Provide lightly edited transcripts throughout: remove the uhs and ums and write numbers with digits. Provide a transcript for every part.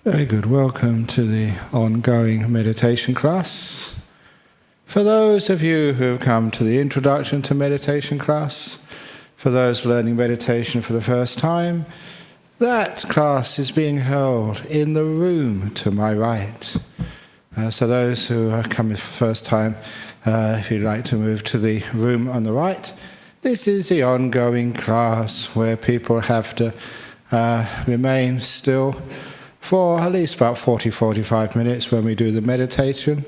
Very good. Welcome to the ongoing meditation class. For those of you who have come to the introduction to meditation class, for those learning meditation for the first time, that class is being held in the room to my right. So those who are coming for the first time, if you'd like to move to the room on the right, this is the ongoing class where people have to remain still for at least about 40-45 minutes when we do the meditation.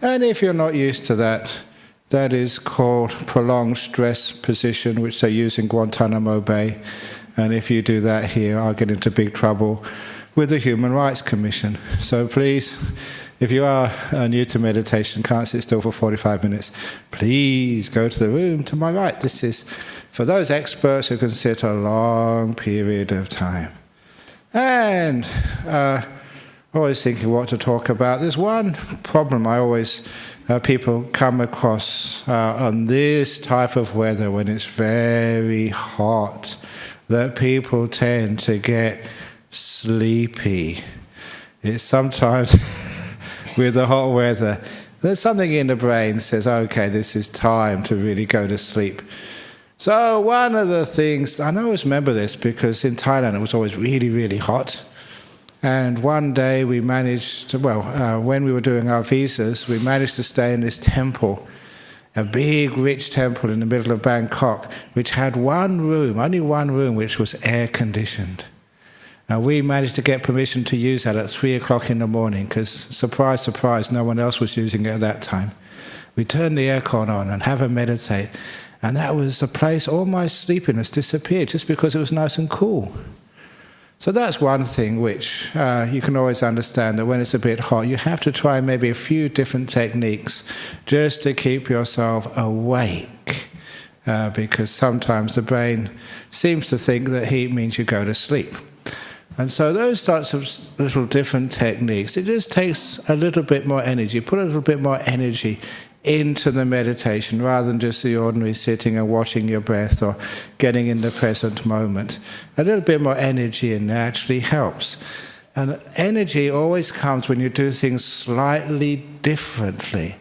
And if you're not used to that, that is called prolonged stress position, which they use in Guantanamo Bay. And if you do that here, I'll get into big trouble with the Human Rights Commission. So please, if you are new to meditation, can't sit still for 45 minutes, please go to the room to my right. This is for those experts who can sit a long period of time. And always thinking what to talk about. There's one problem I always people come across on this type of weather when it's very hot, that people tend to get sleepy. It's sometimes with the hot weather, there's something in the brain that says, okay, this is time to really go to sleep. So one of the things, I always remember this because in Thailand it was always really, really hot. And one day we managed to, when we were doing our visas, we managed to stay in this temple, a big, rich temple in the middle of Bangkok, which had only one room, which was air-conditioned. And we managed to get permission to use that at 3 o'clock in the morning because, surprise, surprise, no one else was using it at that time. We turned the aircon on and have a meditate. And that was the place all my sleepiness disappeared just because it was nice and cool. So that's one thing which you can always understand, that when it's a bit hot, you have to try maybe a few different techniques just to keep yourself awake. Because sometimes the brain seems to think that heat means you go to sleep. And so those sorts of little different techniques, it just takes a little bit more energy, put a little bit more energy into the meditation rather than just the ordinary sitting and watching your breath or getting in the present moment. A little bit more energy in there actually helps. And energy always comes when you do things slightly differently.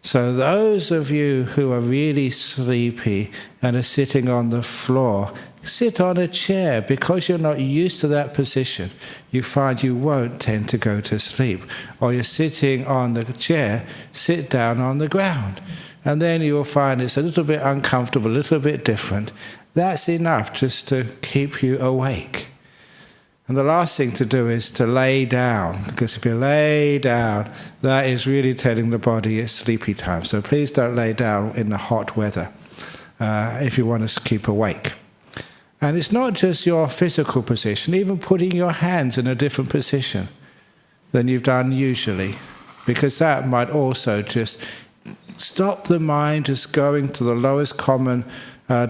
So those of you who are really sleepy and are sitting on the floor, sit on a chair. Because you're not used to that position, you find you won't tend to go to sleep. Or you're sitting on the chair, sit down on the ground. And then you will find it's a little bit uncomfortable, a little bit different. That's enough just to keep you awake. And the last thing to do is to lay down, because if you lay down, that is really telling the body it's sleepy time. So please don't lay down in the hot weather if you want to keep awake. And it's not just your physical position, even putting your hands in a different position than you've done usually, because that might also just stop the mind just going to the lowest common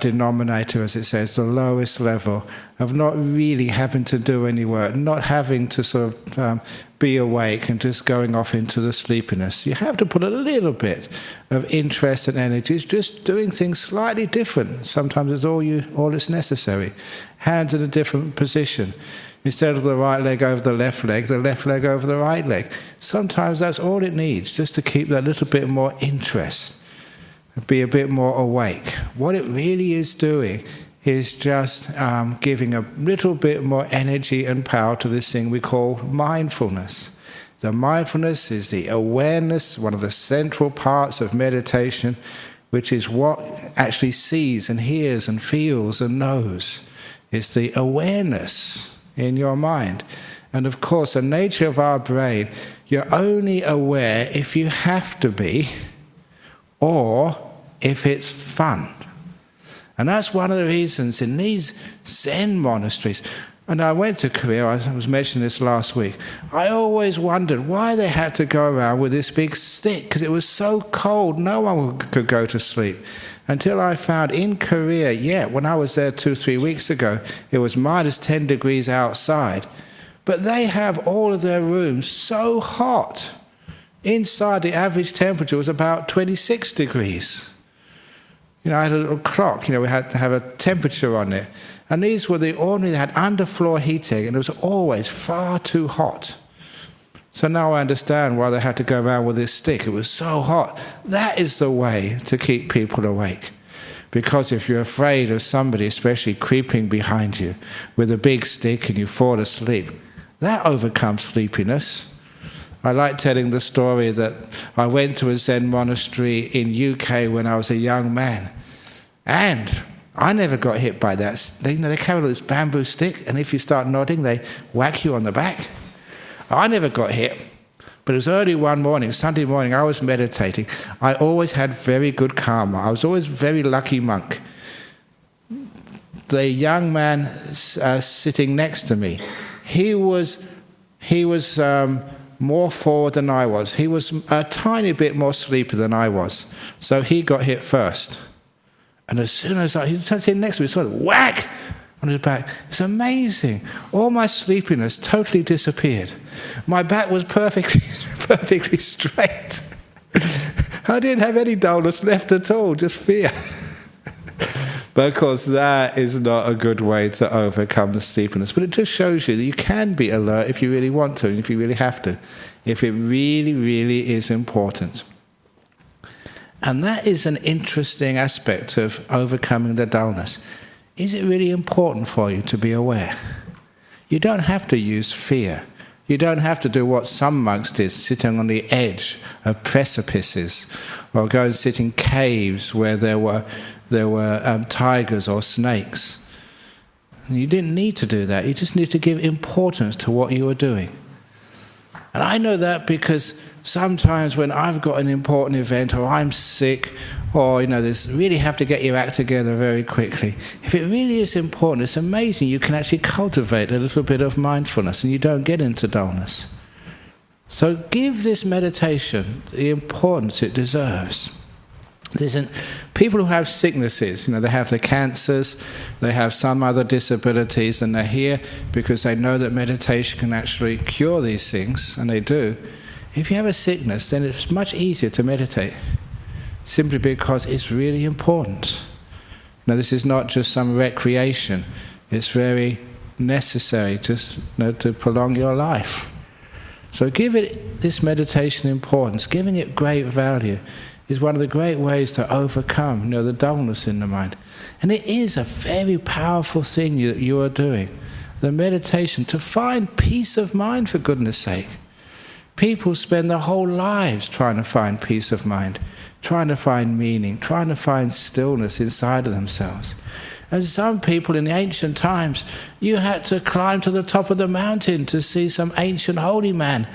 denominator, as it says, the lowest level of not really having to do any work, not having to sort of be awake and just going off into the sleepiness. You have to put a little bit of interest and energy. It's just doing things slightly different. Sometimes it's all that's necessary. Hands in a different position. Instead of the right leg over the left leg over the right leg. Sometimes that's all it needs, just to keep that little bit more interest. Be a bit more awake. What it really is doing is just giving a little bit more energy and power to this thing we call mindfulness. The mindfulness is the awareness, one of the central parts of meditation, which is what actually sees and hears and feels and knows. It's the awareness in your mind. And of course, the nature of our brain, you're only aware if you have to be, or if it's fun. And that's one of the reasons in these Zen monasteries, and I went to Korea, I was mentioning this last week, I always wondered why they had to go around with this big stick, because it was so cold, no one could go to sleep. Until I found in Korea, when I was there 2-3 weeks ago, it was minus 10 degrees outside. But they have all of their rooms so hot. Inside, the average temperature was about 26 degrees. I had a little clock, we had to have a temperature on it. And these were the ordinary, they had underfloor heating, and it was always far too hot. So now I understand why they had to go around with this stick. It was so hot. That is the way to keep people awake. Because if you're afraid of somebody, especially creeping behind you with a big stick and you fall asleep, that overcomes sleepiness. I like telling the story that I went to a Zen monastery in UK when I was a young man. And I never got hit by that. They carry this bamboo stick, and if you start nodding, they whack you on the back. I never got hit. But it was early one morning, Sunday morning, I was meditating. I always had very good karma. I was always a very lucky monk. The young man sitting next to me, he was more forward than I was. He was a tiny bit more sleepy than I was. So he got hit first. And as soon as he was sitting next to me, sort of whack on his back. It's amazing. All my sleepiness totally disappeared. My back was perfectly straight. I didn't have any dullness left at all, just fear. Because that is not a good way to overcome the sleepiness. But it just shows you that you can be alert if you really want to, and if you really have to, if it really, really is important. And that is an interesting aspect of overcoming the dullness. Is it really important for you to be aware? You don't have to use fear. You don't have to do what some monks did, sitting on the edge of precipices, or go and sit in caves where there were tigers or snakes. And you didn't need to do that. You just need to give importance to what you were doing. And I know that because sometimes when I've got an important event, or I'm sick, or there's really have to get your act together very quickly. If it really is important, it's amazing. You can actually cultivate a little bit of mindfulness, and you don't get into dullness. So give this meditation the importance it deserves. People who have sicknesses, they have the cancers, they have some other disabilities, and they're here because they know that meditation can actually cure these things, and they do. If you have a sickness, then it's much easier to meditate, simply because it's really important. Now, this is not just some recreation. It's very necessary to prolong your life. So give it this meditation importance. Giving it great value is one of the great ways to overcome the dullness in the mind. And it is a very powerful thing that you are doing, the meditation, to find peace of mind, for goodness sake. People spend their whole lives trying to find peace of mind, trying to find meaning, trying to find stillness inside of themselves. And some people in the ancient times, you had to climb to the top of the mountain to see some ancient holy man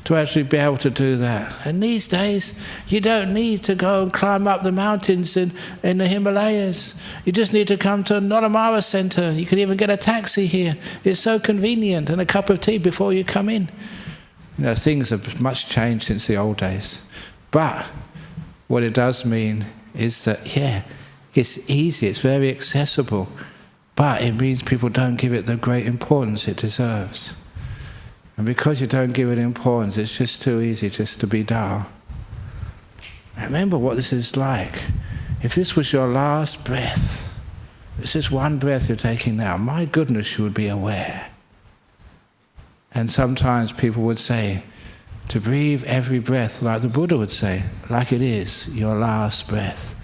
to actually be able to do that. And these days, you don't need to go and climb up the mountains in the Himalayas. You just need to come to a Noramara center. You can even get a taxi here. It's so convenient, and a cup of tea before you come in. Things have much changed since the old days. But what it does mean is that, it's easy, it's very accessible, but it means people don't give it the great importance it deserves. And because you don't give it importance, it's just too easy just to be dull. Remember what this is like. If this was your last breath, this is one breath you're taking now, my goodness, you would be aware. And sometimes people would say, to breathe every breath, like the Buddha would say, like it is your last breath.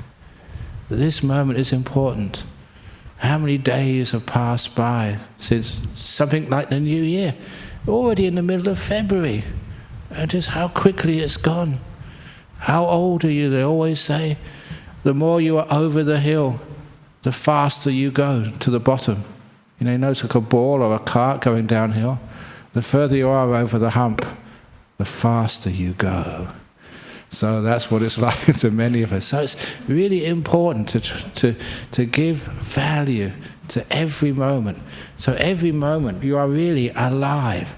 This moment is important. How many days have passed by since something like the New Year? Already in the middle of February. And just how quickly it's gone. How old are you? They always say, the more you are over the hill, the faster you go to the bottom. It's like a ball or a cart going downhill. The further you are over the hump, the faster you go. So that's what it's like to many of us. So it's really important to give value to every moment. So every moment you are really alive.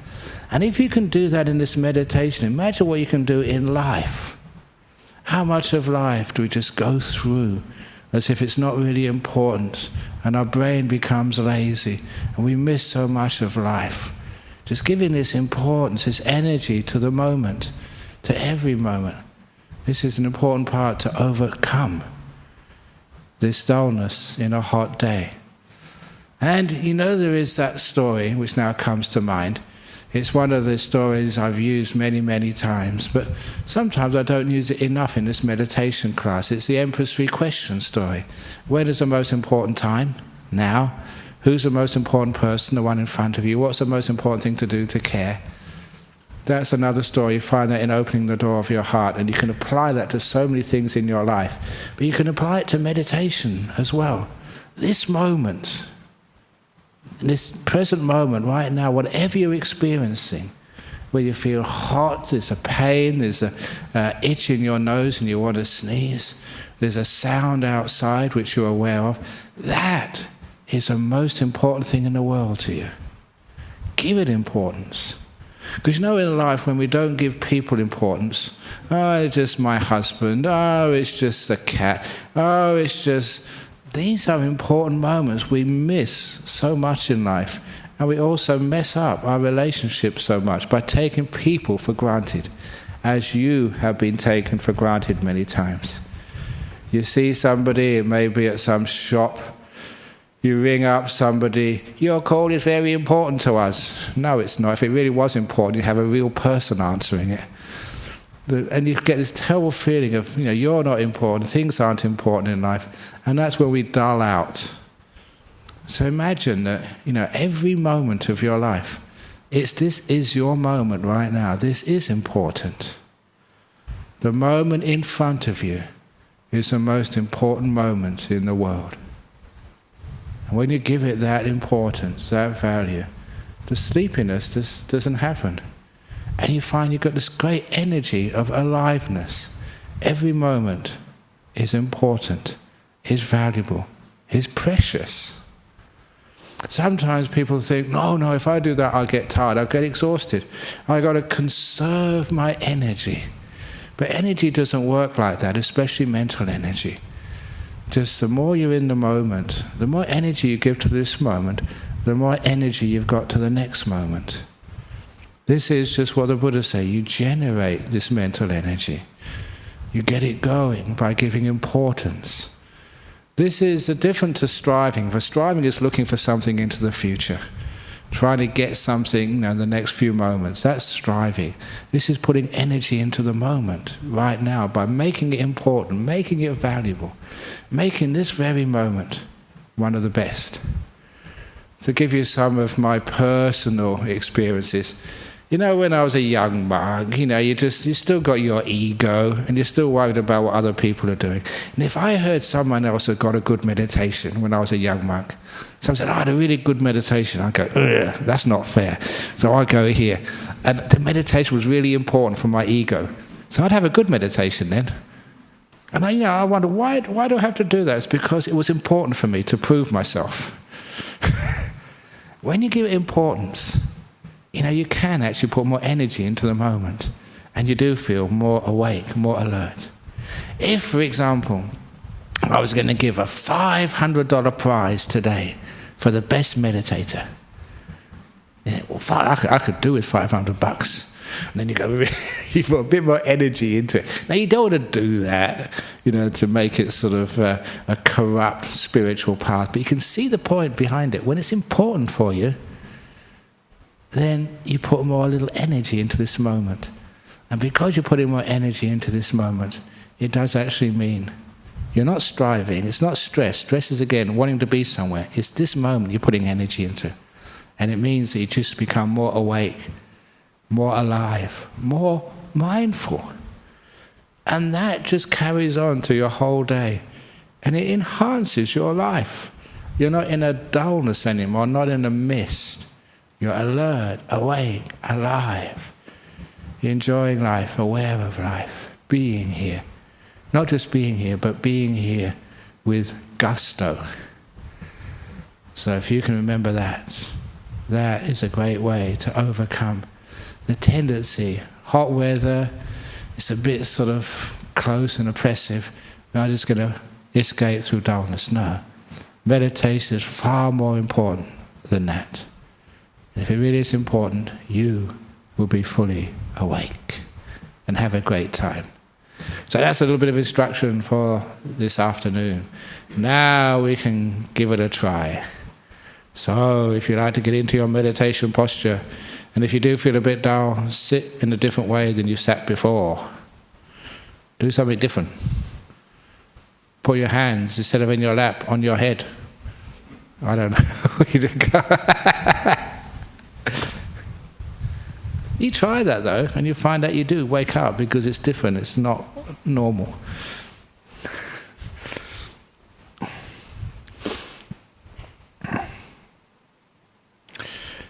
And if you can do that in this meditation, imagine what you can do in life. How much of life do we just go through as if it's not really important, and our brain becomes lazy, and we miss so much of life. Just giving this importance, this energy to the moment, to every moment. This is an important part to overcome this dullness in a hot day. And there is that story which now comes to mind. It's one of the stories I've used many, many times, but sometimes I don't use it enough in this meditation class. It's the Emperor's 3 questions story. When is the most important time? Now. Who's the most important person? The one in front of you. What's the most important thing to do to care? That's another story. You find that in opening the door of your heart, and you can apply that to so many things in your life. But you can apply it to meditation as well. This moment, in this present moment, right now, whatever you're experiencing, where you feel hot, there's a pain, there's a itch in your nose and you want to sneeze, there's a sound outside which you're aware of, that is the most important thing in the world to you. Give it importance. Because you know, in life, when we don't give people importance, oh, it's just my husband, oh, it's just the cat, oh, it's just... These are important moments. We miss so much in life, and we also mess up our relationships so much by taking people for granted, as you have been taken for granted many times. You see somebody, it may be at some shop, you ring up somebody, your call is very important to us. No, it's not. If it really was important, you'd have a real person answering it. And you get this terrible feeling of, you're not important, things aren't important in life, and that's where we dull out. So imagine that, every moment of your life, this is your moment right now. This is important. The moment in front of you is the most important moment in the world. And when you give it that importance, that value, the sleepiness just doesn't happen. And you find you've got this great energy of aliveness. Every moment is important, is valuable, is precious. Sometimes people think, no, if I do that, I'll get tired, I'll get exhausted. I've got to conserve my energy. But energy doesn't work like that, especially mental energy. Just the more you're in the moment, the more energy you give to this moment, the more energy you've got to the next moment. This is just what the Buddha said. You generate this mental energy. You get it going by giving importance. This is different to striving. For striving is looking for something into the future, trying to get something in the next few moments. That's striving. This is putting energy into the moment right now by making it important, making it valuable, making this very moment one of the best. To give you some of my personal experiences, when I was a young monk, you still got your ego and you're still worried about what other people are doing. And if I heard someone else had got a good meditation when I was a young monk, someone said, I had a really good meditation, I'd go, that's not fair. So I'd go here. And the meditation was really important for my ego. So I'd have a good meditation then. And I wonder, why do I have to do that? It's because it was important for me to prove myself. When you give it importance, you can actually put more energy into the moment, and you do feel more awake, more alert. If, for example, I was going to give a $500 prize today for the best meditator, I could do with $500. And then you go, you put a bit more energy into it. Now, you don't want to do that, to make it sort of a corrupt spiritual path, but you can see the point behind it. When it's important for you, then you put more little energy into this moment. And because you're putting more energy into this moment, it does actually mean you're not striving, it's not stress. Stress is, again, wanting to be somewhere. It's this moment you're putting energy into. And it means that you just become more awake, more alive, more mindful. And that just carries on to your whole day. And it enhances your life. You're not in a dullness anymore, not in a mist. You're alert, awake, alive. You're enjoying life, aware of life, being here. Not just being here, but being here with gusto. So if you can remember that, that is a great way to overcome the tendency. Hot weather, it's a bit sort of close and oppressive. I'm just going to escape through dullness. No. Meditation is far more important than that. And if it really is important, you will be fully awake and have a great time. So that's a little bit of instruction for this afternoon. Now we can give it a try. So if you'd like to get into your meditation posture, And if you do feel a bit dull, sit in a different way than you sat before. Do something different. Put your hands, instead of in your lap, on your head. I don't know. You try that though, and you find that you do wake up because it's different, it's not normal.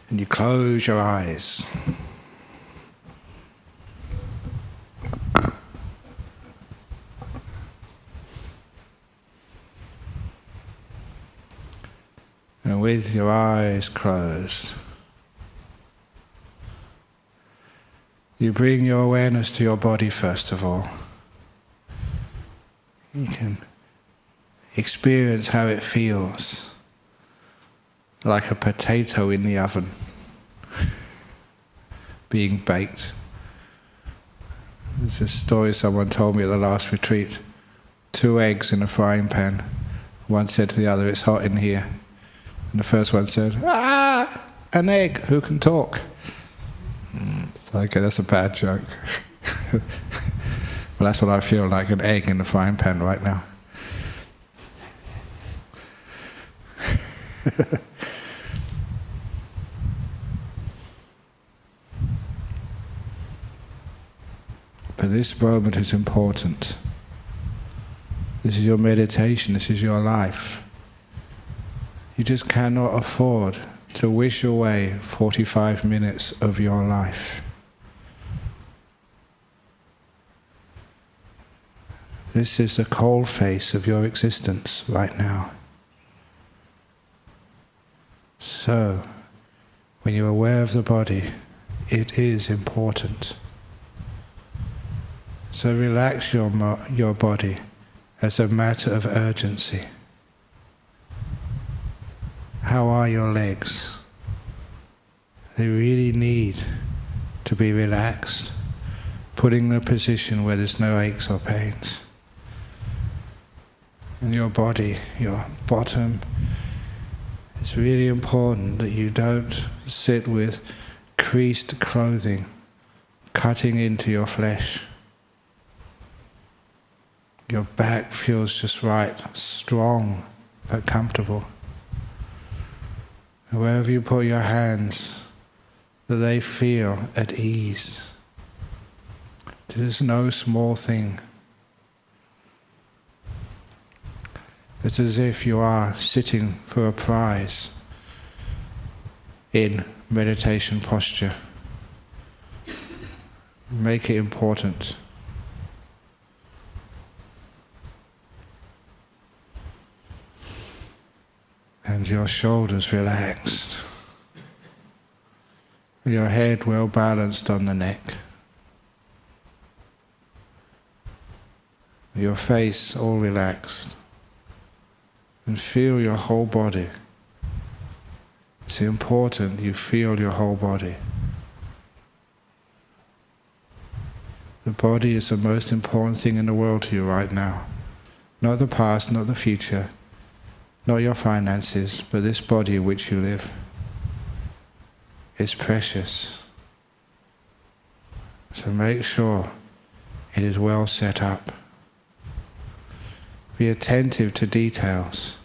And you close your eyes. And with your eyes closed, you bring your awareness to your body first of all. You can experience how it feels. Like a potato in the oven, being baked. There's a story someone told me at the last retreat. 2 eggs in a frying pan. One said to the other, "It's hot in here." And the first one said, "Ah, an egg, who can talk?" Okay, that's a bad joke. Well, that's what I feel like, an egg in the frying pan right now. But this moment is important. This is your meditation, this is your life. You just cannot afford to wish away 45 minutes of your life. This is the cold face of your existence right now. So, when you're aware of the body, it is important. So relax your body as a matter of urgency. How are your legs? They really need to be relaxed, putting in a position where there's no aches or pains. And your body, your bottom, it's really important that you don't sit with creased clothing cutting into your flesh. Your back feels just right, strong but comfortable. And wherever you put your hands, that they feel at ease. There's no small thing. It's as if you are sitting for a prize in meditation posture. Make it important. And your shoulders relaxed. Your head well balanced on the neck. Your face all relaxed. And feel your whole body. It's important you feel your whole body. The body is the most important thing in the world to you right now. Not the past, not the future. Not your finances, but this body in which you live. It's precious. So make sure it is well set up. Be attentive to details.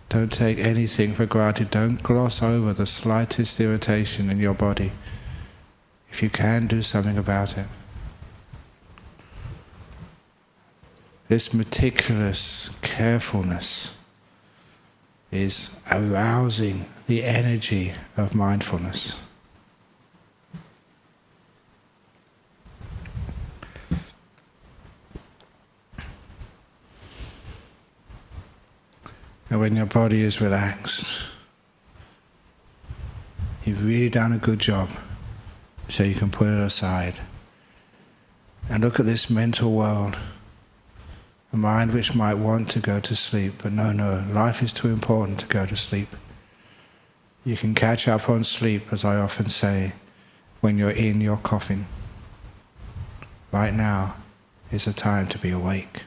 Don't take anything for granted. Don't gloss over the slightest irritation in your body. If you can, do something about it. This meticulous carefulness is arousing the energy of mindfulness. And when your body is relaxed, you've really done a good job, so you can put it aside. And look at this mental world. A mind which might want to go to sleep, but no, life is too important to go to sleep. You can catch up on sleep, as I often say, when you're in your coffin. Right now is a time to be awake.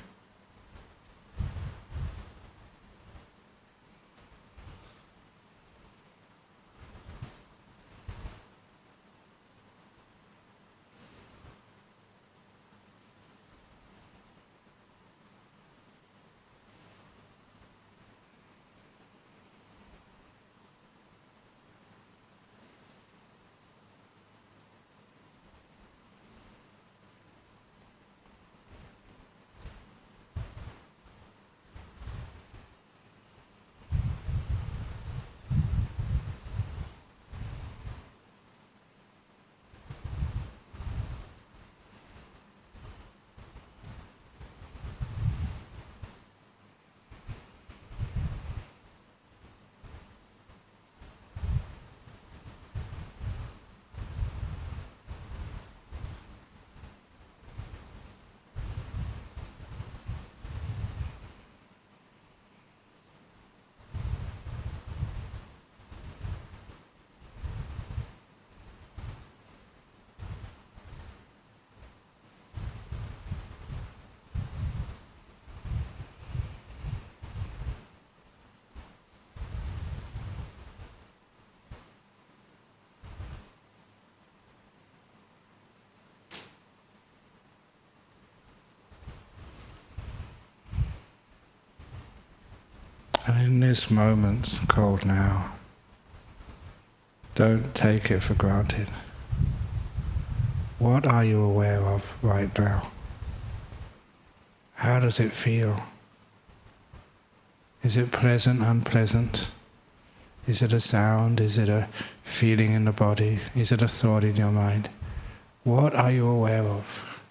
in this moment called now, don't take it for granted. What are you aware of right now? How does it feel? Is it pleasant, unpleasant? Is it a sound? Is it a feeling in the body? Is it a thought in your mind? What are you aware of?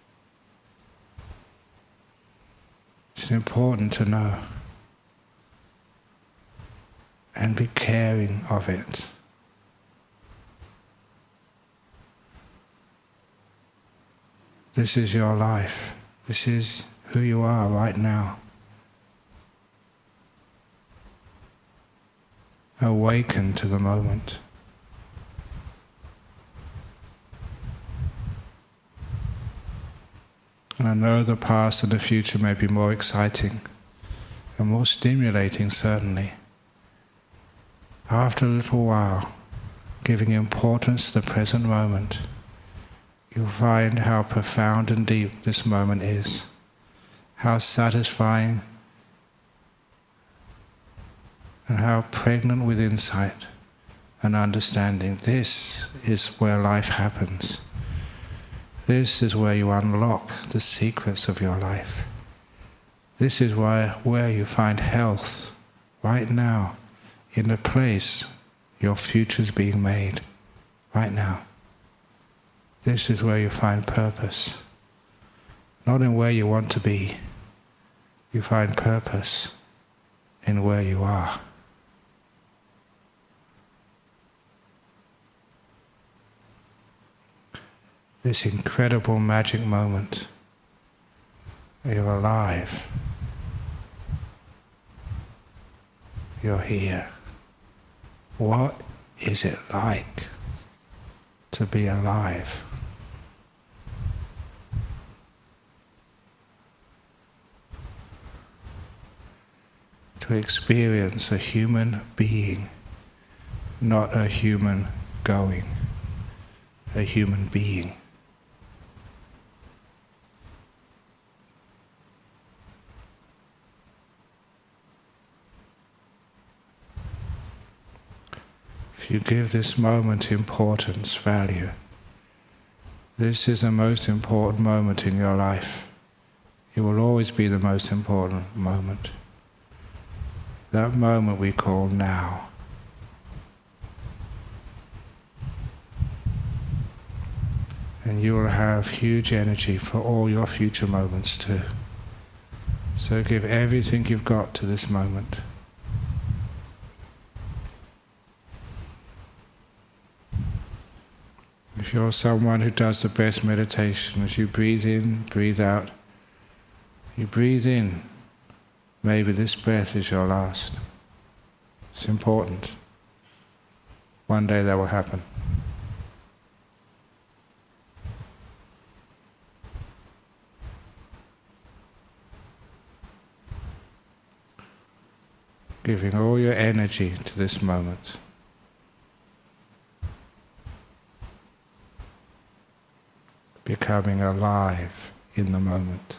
It's important to know and be caring of it. This is your life. This is who you are right now. Awaken to the moment. And I know the past and the future may be more exciting and more stimulating, certainly. After a little while, giving importance to the present moment, you'll find how profound and deep this moment is, how satisfying and how pregnant with insight and understanding. This is where life happens. This is where you unlock the secrets of your life. This is where you find health right now, in the place your future's being made right now. This is where you find purpose. Not in where you want to be. You find purpose in where you are. This incredible magic moment. You're alive. You're here. What is it like to be alive? To experience a human being, not a human going, a human being. If you give this moment importance, value, this is the most important moment in your life. It will always be the most important moment. That moment we call now. And you will have huge energy for all your future moments too. So give everything you've got to this moment. If you're someone who does the best meditation, as you breathe in, breathe out, you breathe in, maybe this breath is your last. It's important. One day that will happen. Giving all your energy to this moment. Becoming alive in the moment.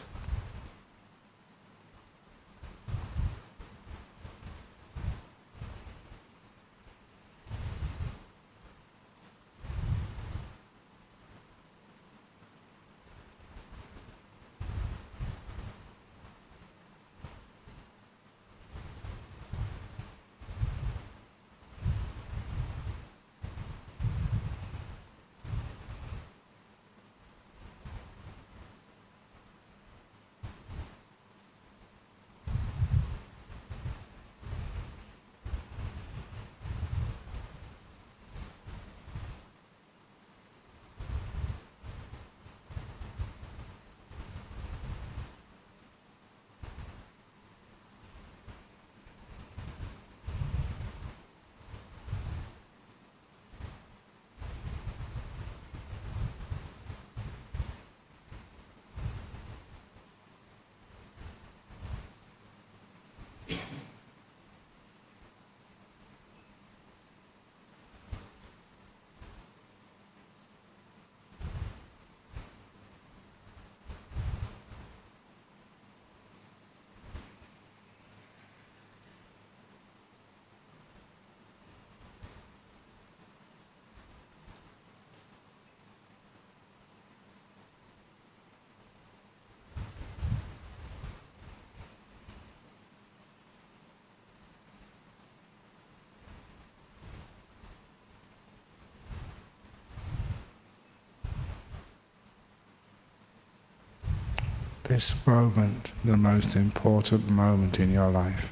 this moment the most important moment in your life.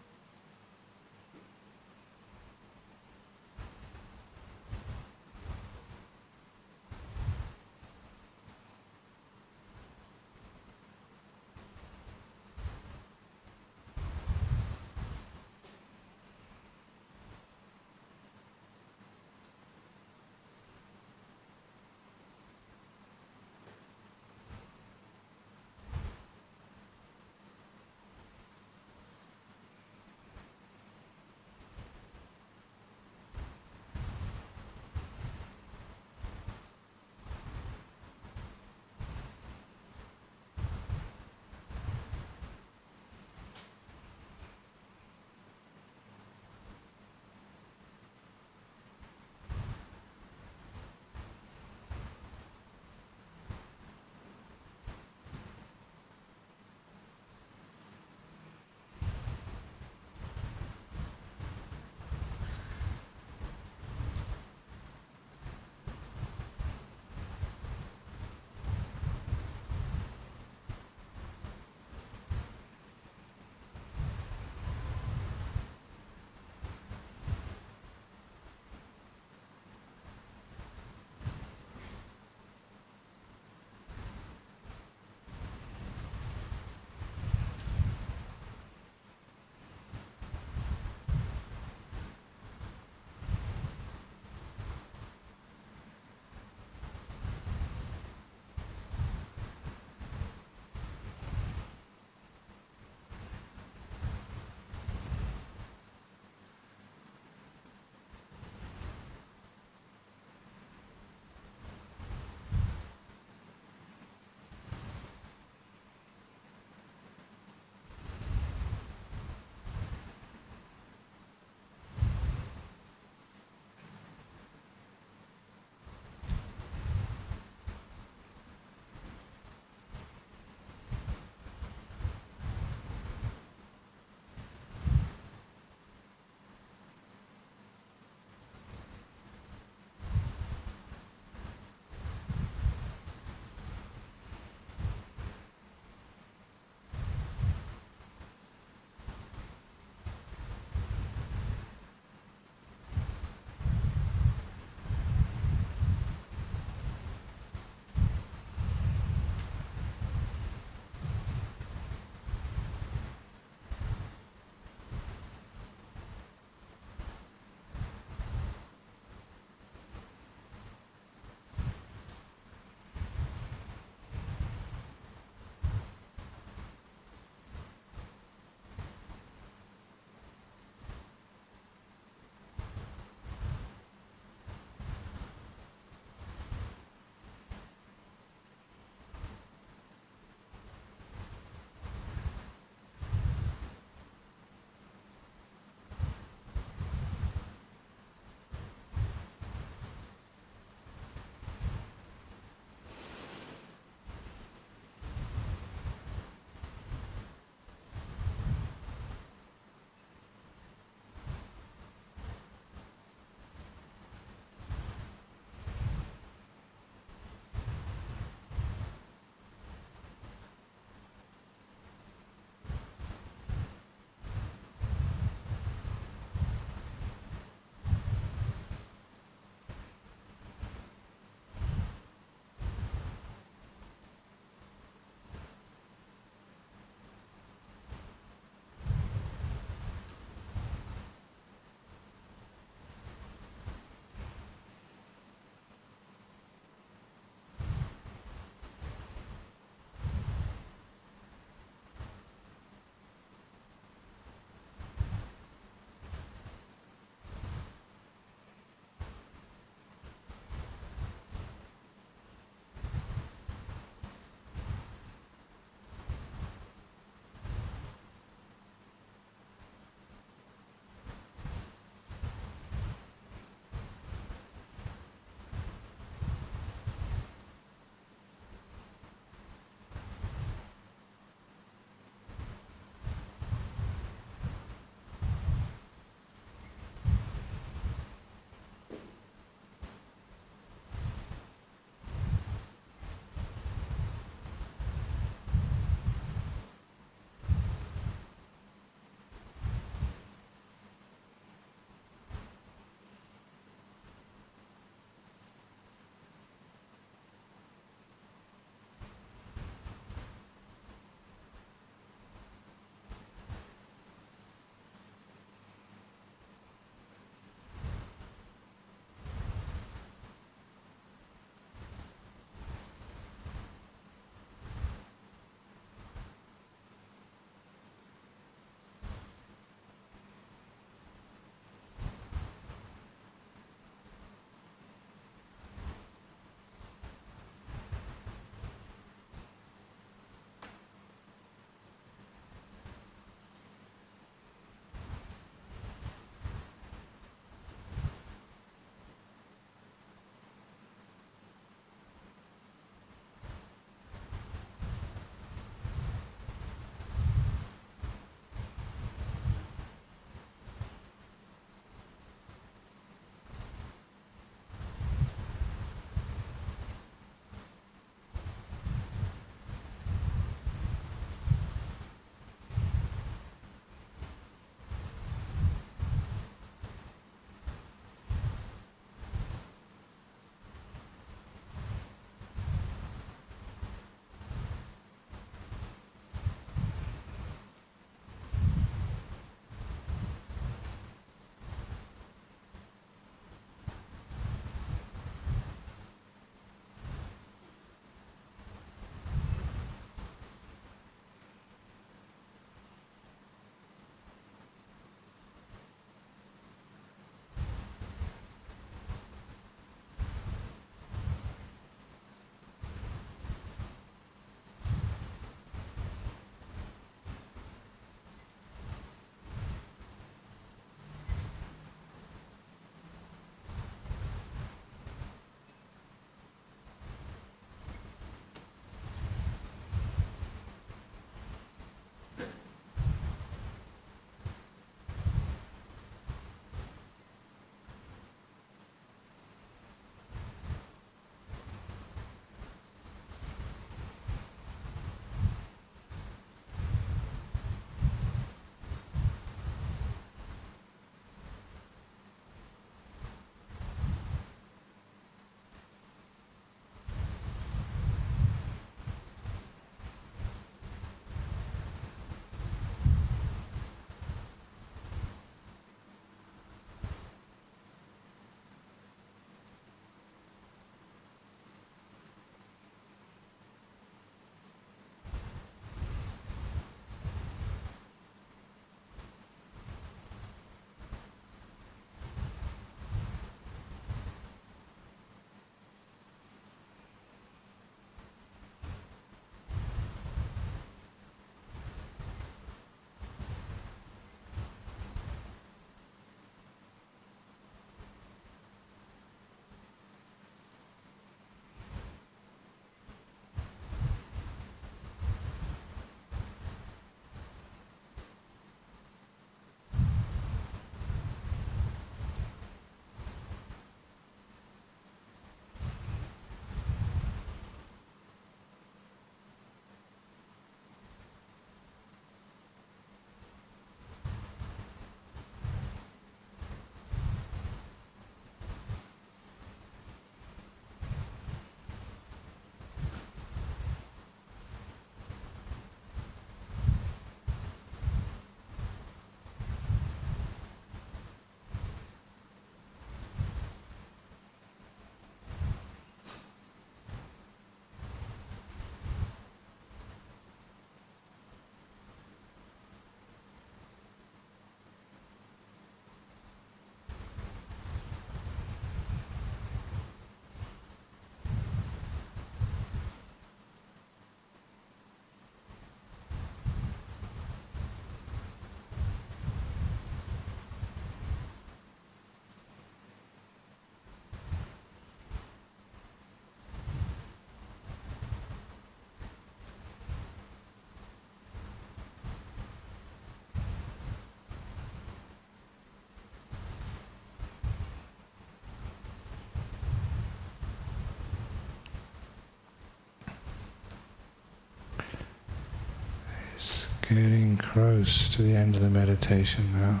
Getting close to the end of the meditation now.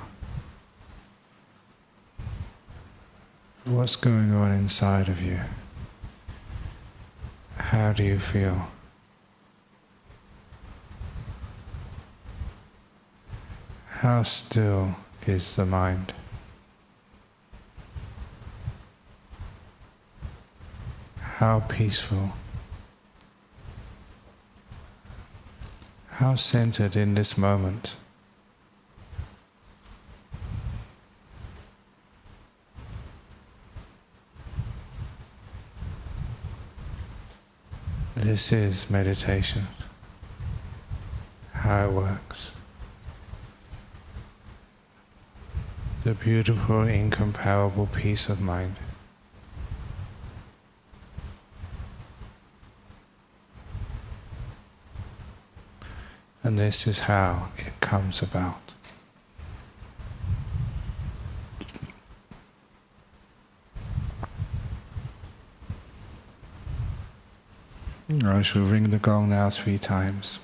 What's going on inside of you? How do you feel? How still is the mind? How peaceful? How centered in this moment? This is meditation, how it works. The beautiful, incomparable peace of mind. And this is how it comes about. I shall ring the gong now 3 times.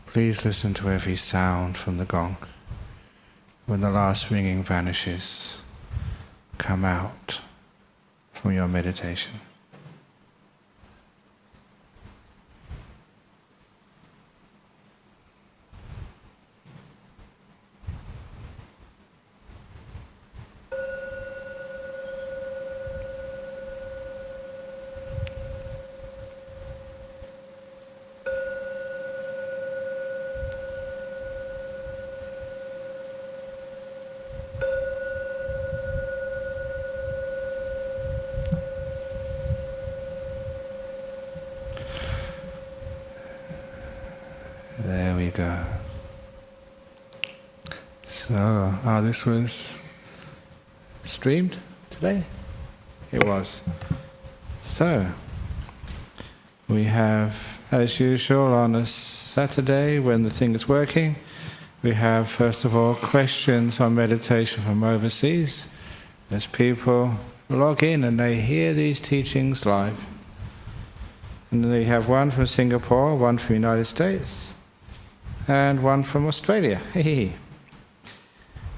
Please listen to every sound from the gong. When the last ringing vanishes, come out from your meditation. There we go. So, this was streamed today? It was. So, we have, as usual, on a Saturday when the thing is working, we have, first of all, questions on meditation from overseas, as people log in and they hear these teachings live. And then they have one from Singapore, one from the United States, and one from Australia.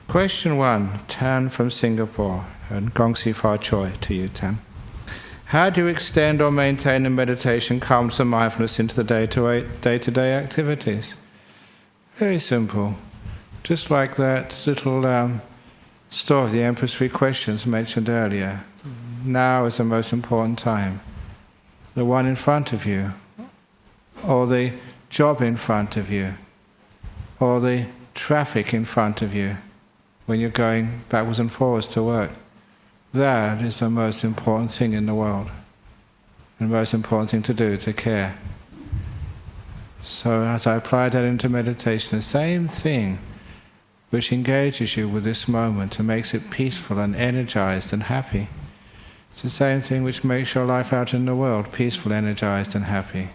Question 1, Tan from Singapore, and Gong Si Fa Choi to you, Tan. How do you extend or maintain the meditation, calmness and mindfulness into the day-to-day activities? Very simple. Just like that little story of the Emperor's 3 questions mentioned earlier. Now is the most important time. The one in front of you, or the job in front of you, or the traffic in front of you when you're going backwards and forwards to work. That is the most important thing in the world. The most important thing to do, to care. So as I apply that into meditation, the same thing which engages you with this moment and makes it peaceful and energized and happy. It's the same thing which makes your life out in the world peaceful, energized and happy.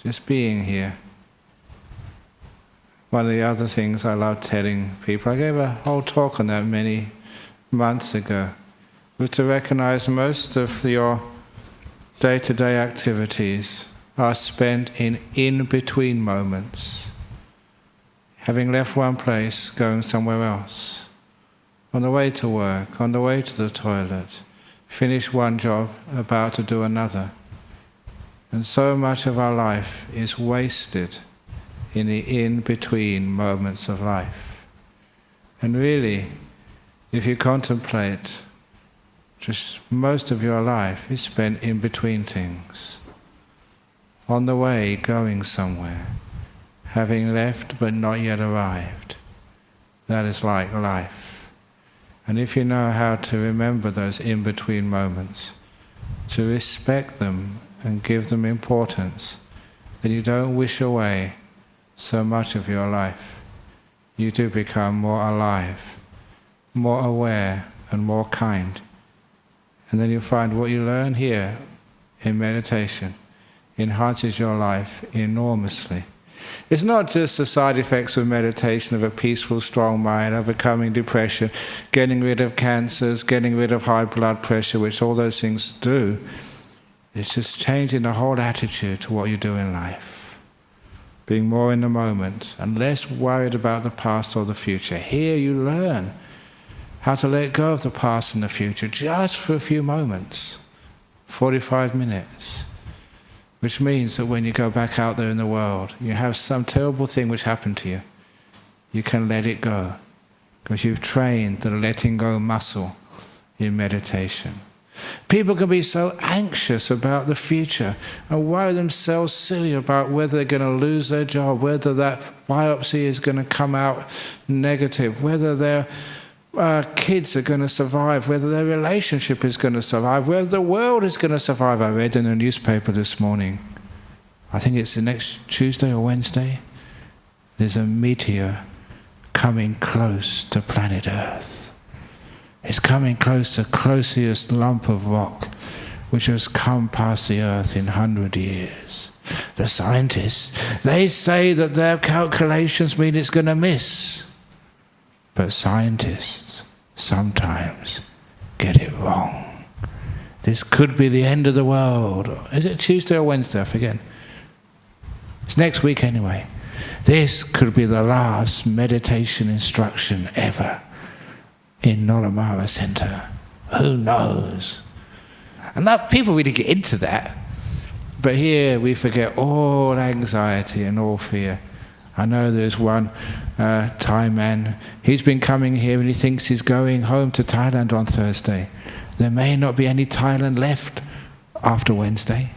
Just being here. One of the other things I love telling people, I gave a whole talk on that many months ago, was to recognize most of your day-to-day activities are spent in in-between moments. Having left one place, going somewhere else. On the way to work, on the way to the toilet, finish one job, about to do another. And so much of our life is wasted in the in-between moments of life. And really, if you contemplate, just most of your life is spent in between things. On the way, going somewhere, having left but not yet arrived. That is like life. And if you know how to remember those in-between moments, to respect them and give them importance, then you don't wish away so much of your life. You do become more alive, more aware and more kind. And then you find what you learn here in meditation enhances your life enormously. It's not just the side effects of meditation, of a peaceful, strong mind, overcoming depression, getting rid of cancers, getting rid of high blood pressure, which all those things do. It's just changing the whole attitude to what you do in life. being more in the moment and less worried about the past or the future. Here you learn how to let go of the past and the future just for a few moments, 45 minutes, which means that when you go back out there in the world, you have some terrible thing which happened to you, you can let it go because you've trained the letting go muscle in meditation. People can be so anxious about the future and worry themselves silly about whether they're going to lose their job, whether that biopsy is going to come out negative, whether their kids are going to survive, whether their relationship is going to survive, whether the world is going to survive. I read in the newspaper this morning, I think it's the next Tuesday or Wednesday, there's a meteor coming close to planet Earth. It's coming close to the closest lump of rock which has come past the Earth in 100 years. The scientists, they say that their calculations mean it's going to miss. But scientists sometimes get it wrong. This could be the end of the world. Is it Tuesday or Wednesday? I forget. It's next week anyway. This could be the last meditation instruction ever in Nolamara Center. Who knows? And that, people really get into that. But here we forget all anxiety and all fear. I know there's one Thai man, he's been coming here and he thinks he's going home to Thailand on Thursday. There may not be any Thailand left after Wednesday.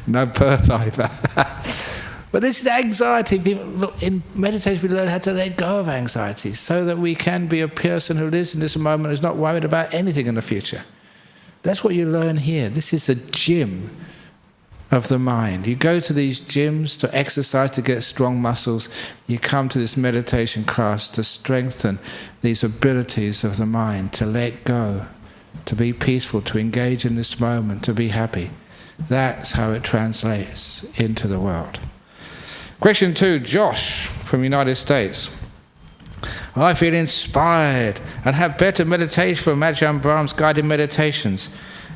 No Perth either. But this is anxiety. People, look, in meditation we learn how to let go of anxiety so that we can be a person who lives in this moment, who's not worried about anything in the future. That's what you learn here. This is a gym of the mind. You go to these gyms to exercise, to get strong muscles. You come to this meditation class to strengthen these abilities of the mind, to let go, to be peaceful, to engage in this moment, to be happy. That's how it translates into the world. Question 2, Josh from the United States. I feel inspired and have better meditation from Ajahn Brahm's guided meditations.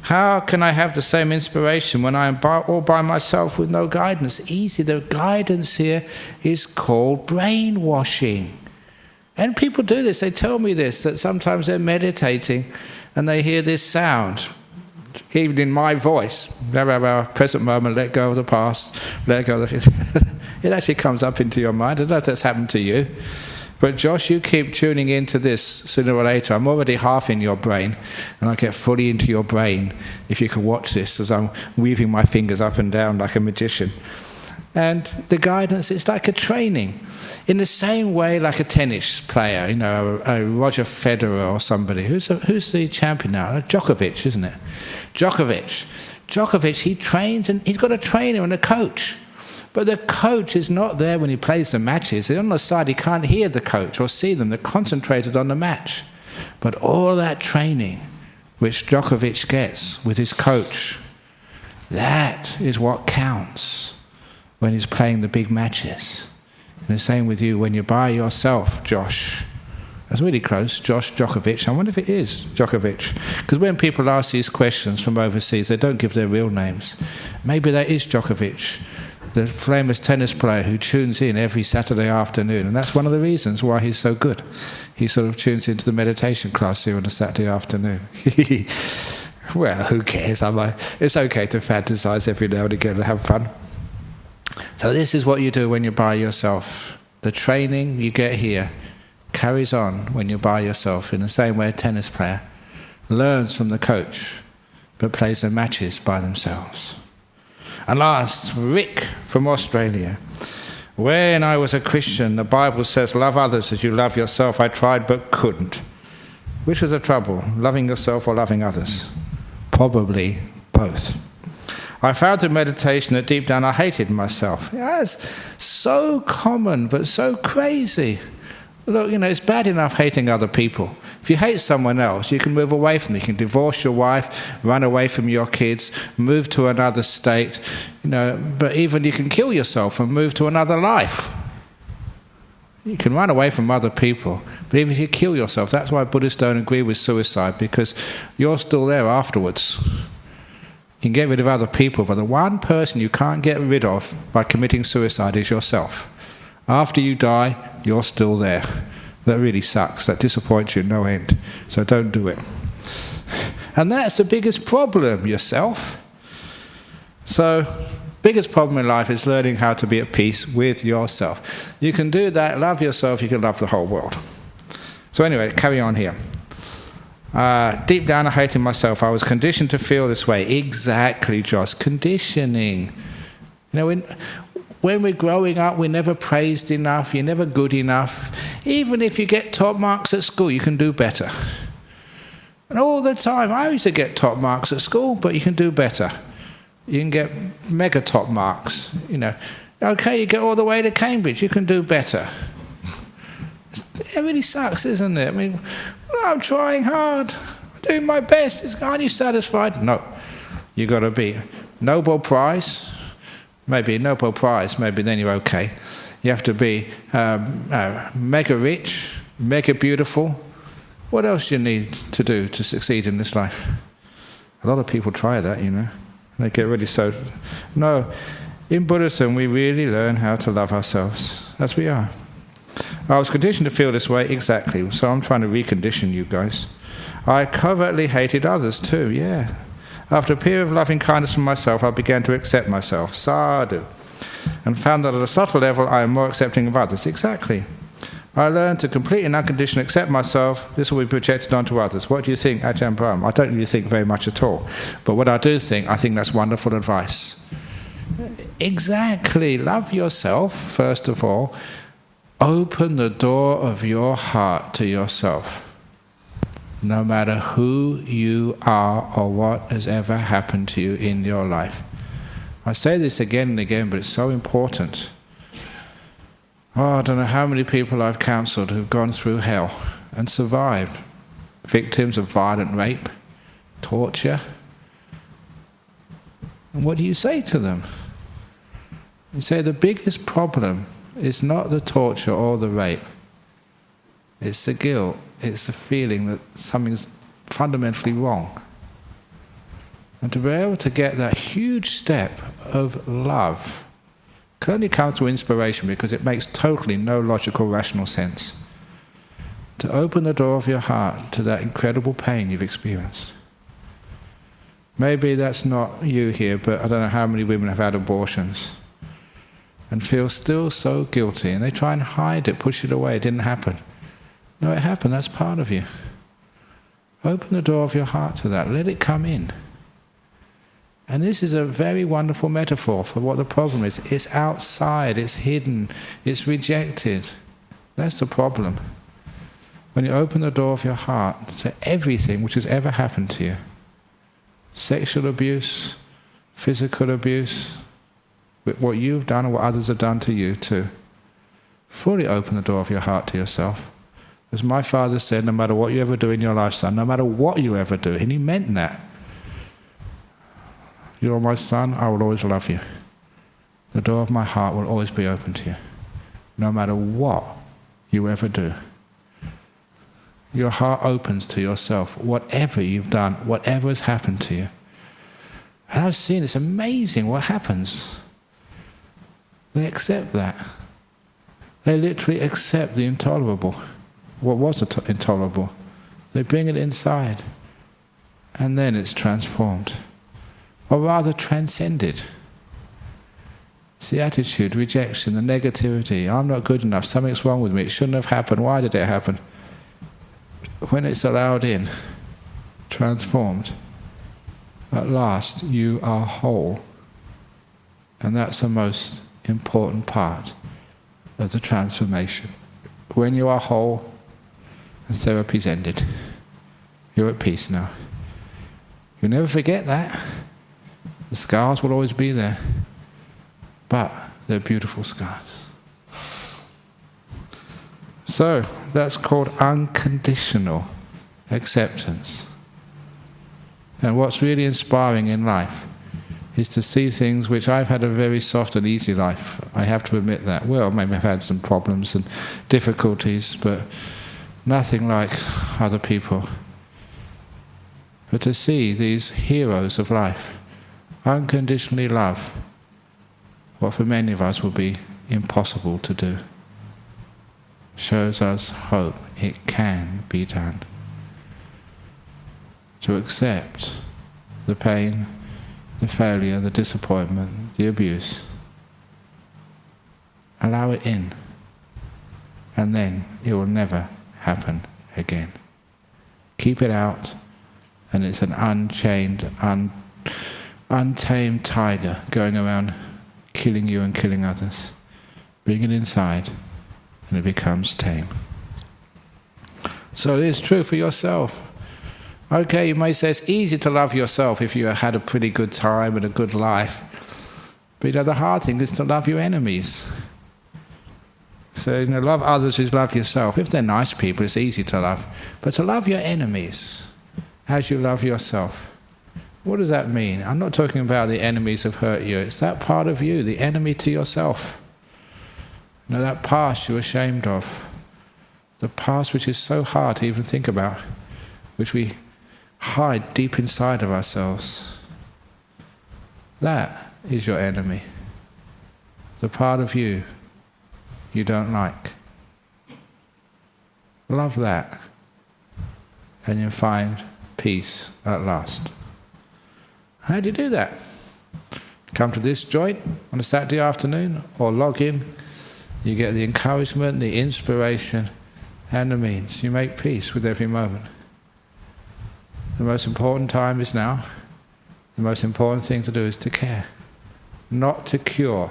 How can I have the same inspiration when I am all by myself with no guidance? Easy. The guidance here is called brainwashing. And people do this. They tell me this, that sometimes they're meditating and they hear this sound, even in my voice. Present moment, let go of the past, let go of the... It actually comes up into your mind. I don't know if that's happened to you. But Josh, you keep tuning into this sooner or later. I'm already half in your brain, and I get fully into your brain if you can watch this as I'm weaving my fingers up and down like a magician. And the guidance, it's like a training. In the same way like a tennis player, you know, a Roger Federer or somebody. Who's the champion now? Djokovic, isn't it? Djokovic, he trains, and he's got a trainer and a coach. But the coach is not there when he plays the matches. On the side, he can't hear the coach or see them. They're concentrated on the match. But all that training which Djokovic gets with his coach, that is what counts when he's playing the big matches. And the same with you when you're by yourself, Josh. That's really close, Josh Djokovic. I wonder if it is Djokovic. Because when people ask these questions from overseas, they don't give their real names. Maybe that is Djokovic, the famous tennis player who tunes in every Saturday afternoon. And that's one of the reasons why he's so good. He sort of tunes into the meditation class here on a Saturday afternoon. Well, who cares? It's okay to fantasize every now and again and have fun. So this is what you do when you're by yourself. The training you get here carries on when you're by yourself, in the same way a tennis player learns from the coach but plays their matches by themselves. And last, Rick from Australia. When I was a Christian, the Bible says, love others as you love yourself. I tried but couldn't. Which was the trouble, loving yourself or loving others? Probably both. I found in meditation that deep down I hated myself. That's so common but so crazy. Look, you know, it's bad enough hating other people. If you hate someone else, you can move away from them. You can divorce your wife, run away from your kids, move to another state, you know, but even you can kill yourself and move to another life. You can run away from other people, but even if you kill yourself, that's why Buddhists don't agree with suicide, because you're still there afterwards. You can get rid of other people, but the one person you can't get rid of by committing suicide is yourself. After you die, you're still there. That really sucks. That disappoints you no end. So don't do it. And that's the biggest problem, yourself. So, biggest problem in life is learning how to be at peace with yourself. You can do that, love yourself, you can love the whole world. So anyway, carry on here. Deep down I hated myself. I was conditioned to feel this way. Exactly, Joss. Conditioning. You know, when we're growing up, we're never praised enough, you're never good enough. Even if you get top marks at school, you can do better. And all the time, I used to get top marks at school, but you can do better. You can get mega top marks, you know. Okay, you get all the way to Cambridge, you can do better. It really sucks, isn't it? I mean, well, I'm trying hard, I'm doing my best. Aren't you satisfied? No. You got to be Nobel Prize, maybe Nobel Prize, maybe then you're okay. You have to be mega rich, mega beautiful. What else do you need to do to succeed in this life? A lot of people try that, you know. They get really so... No, in Buddhism we really learn how to love ourselves as we are. I was conditioned to feel this way, exactly, so I'm trying to recondition you guys. I covertly hated others too, yeah. After a period of loving kindness from myself, I began to accept myself, sadhu, and found that at a subtle level I am more accepting of others, exactly. I learned to completely and unconditionally accept myself. This will be projected onto others. What do you think, Ajahn Brahm? I don't really think very much at all. But what I do think, I think that's wonderful advice. Exactly. Love yourself, first of all. Open the door of your heart to yourself. No matter who you are or what has ever happened to you in your life. I say this again and again, but it's so important. Oh, I don't know how many people I've counselled who've gone through hell and survived. Victims of violent rape, torture. And what do you say to them? You say the biggest problem is not the torture or the rape. It's the guilt. It's the feeling that something's fundamentally wrong. And to be able to get that huge step of love can only come through inspiration, because it makes totally no logical, rational sense. To open the door of your heart to that incredible pain you've experienced. Maybe that's not you here, but I don't know how many women have had abortions and feel still so guilty, and they try and hide it, push it away. It didn't happen. No, it happened. That's part of you. Open the door of your heart to that. Let it come in. And this is a very wonderful metaphor for what the problem is. It's outside, it's hidden, it's rejected. That's the problem. When you open the door of your heart to everything which has ever happened to you, sexual abuse, physical abuse, what you've done and what others have done to you too, fully open the door of your heart to yourself. As my father said, no matter what you ever do in your life, son, no matter what you ever do, and he meant that. You're my son, I will always love you. The door of my heart will always be open to you, no matter what you ever do. Your heart opens to yourself, whatever you've done, whatever has happened to you. And I've seen, it's amazing what happens. They accept that. They literally accept the intolerable. What was intolerable? They bring it inside, and then it's transformed. Or rather transcended. It's the attitude, rejection, the negativity. I'm not good enough, something's wrong with me, it shouldn't have happened, why did it happen? When it's allowed in, transformed, at last you are whole. And that's the most important part of the transformation. When you are whole, the therapy's ended. You're at peace now. You'll never forget that. The scars will always be there, but they're beautiful scars. So, that's called unconditional acceptance. And what's really inspiring in life is to see things which I've had a very soft and easy life. I have to admit that. Well, maybe I've had some problems and difficulties, but nothing like other people. But to see these heroes of life, unconditionally love what for many of us will be impossible to do. Shows us hope. It can be done. To accept the pain, the failure, the disappointment, the abuse. Allow it in, and then it will never happen again. Keep it out, and it's an unchained, untamed tiger going around killing you and killing others. Bring it inside, and it becomes tame. So it is true for yourself. Okay, you may say it's easy to love yourself if you had a pretty good time and a good life. But the hard thing is to love your enemies. So love others is love yourself. If they're nice people, it's easy to love. But to love your enemies as you love yourself, what does that mean? I'm not talking about the enemies who've hurt you. It's that part of you, the enemy to yourself. That past you're ashamed of. The past which is so hard to even think about, which we hide deep inside of ourselves. That is your enemy. The part of you you don't like. Love that, and you'll find peace at last. How do you do that? Come to this joint on a Saturday afternoon, or log in. You get the encouragement, the inspiration, and the means. You make peace with every moment. The most important time is now. The most important thing to do is to care, not to cure.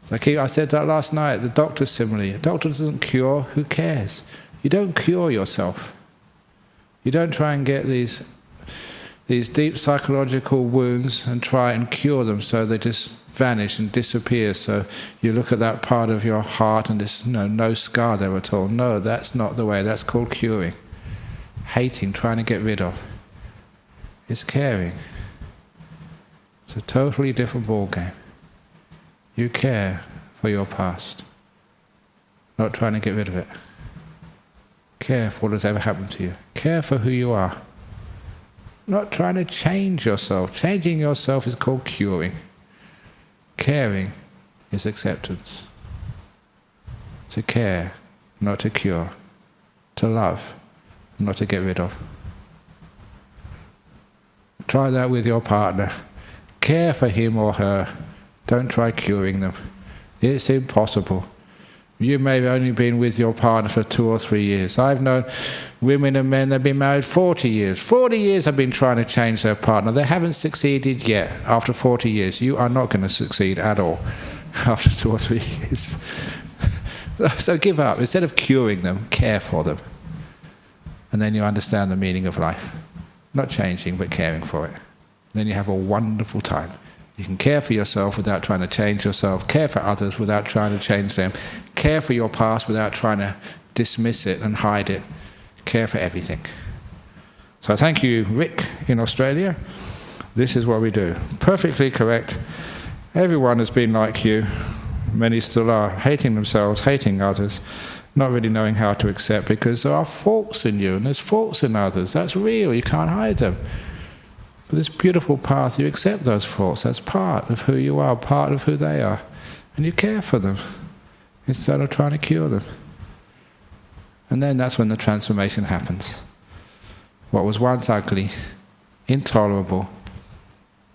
So I said that last night, the doctor simile. A doctor doesn't cure, who cares? You don't cure yourself. You don't try and get these deep psychological wounds and try and cure them so they just vanish and disappear. So you look at that part of your heart and there's no scar there at all. No, that's not the way. That's called curing. Hating, trying to get rid of. It's caring. It's a totally different ballgame. You care for your past, not trying to get rid of it. Care for what has ever happened to you. Care for who you are. Not trying to change yourself. Changing yourself is called curing. Caring is acceptance. To care, not to cure. To love, not to get rid of. Try that with your partner. Care for him or her. Don't try curing them. It's impossible. You may have only been with your partner for 2 or 3 years. I've known women and men that have been married 40 years. 40 years have been trying to change their partner. They haven't succeeded yet. After 40 years, you are not going to succeed at all after 2 or 3 years. So give up. Instead of curing them, care for them. And then you understand the meaning of life. Not changing, but caring for it. Then you have a wonderful time. You can care for yourself without trying to change yourself, care for others without trying to change them, care for your past without trying to dismiss it and hide it, care for everything. So thank you, Rick, in Australia. This is what we do. Perfectly correct. Everyone has been like you. Many still are, hating themselves, hating others, not really knowing how to accept, because there are faults in you and there's faults in others. That's real, you can't hide them. But this beautiful path, you accept those faults. That's part of who you are, part of who they are. And you care for them instead of trying to cure them. And then that's when the transformation happens. What was once ugly, intolerable,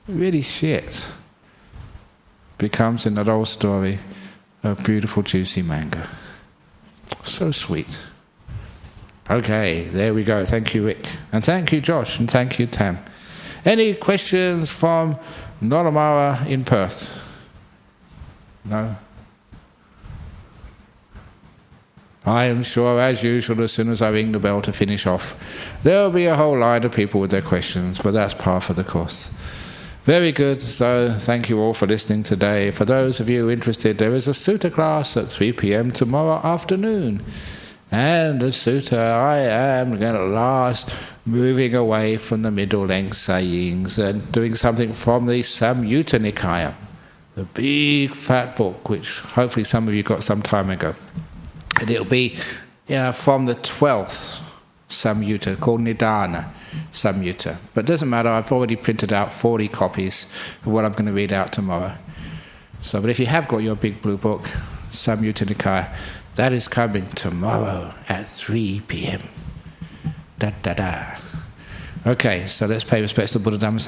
really shit, becomes, in that old story, a beautiful juicy mango. So sweet. Okay, there we go. Thank you, Rick. And thank you, Josh. And thank you, Tam. Any questions from Noramara in Perth? No? I am sure, as usual, as soon as I ring the bell to finish off, there will be a whole line of people with their questions, but that's part of the course. Very good, so thank you all for listening today. For those of you interested, there is a sutta class at 3 p.m. tomorrow afternoon. And the sutta, I am going to last moving away from the middle-length sayings and doing something from the Samyutta Nikaya, the big fat book, which hopefully some of you got some time ago. And it'll be from the 12th Samyutta, called Nidana. Samyutta. But it doesn't matter, I've already printed out 40 copies of what I'm going to read out tomorrow. So, but if you have got your big blue book, Samyutta Nikaya, that is coming tomorrow at 3 p.m. Da da da. Okay, so let's pay respects to Buddha Dhamma Sangha.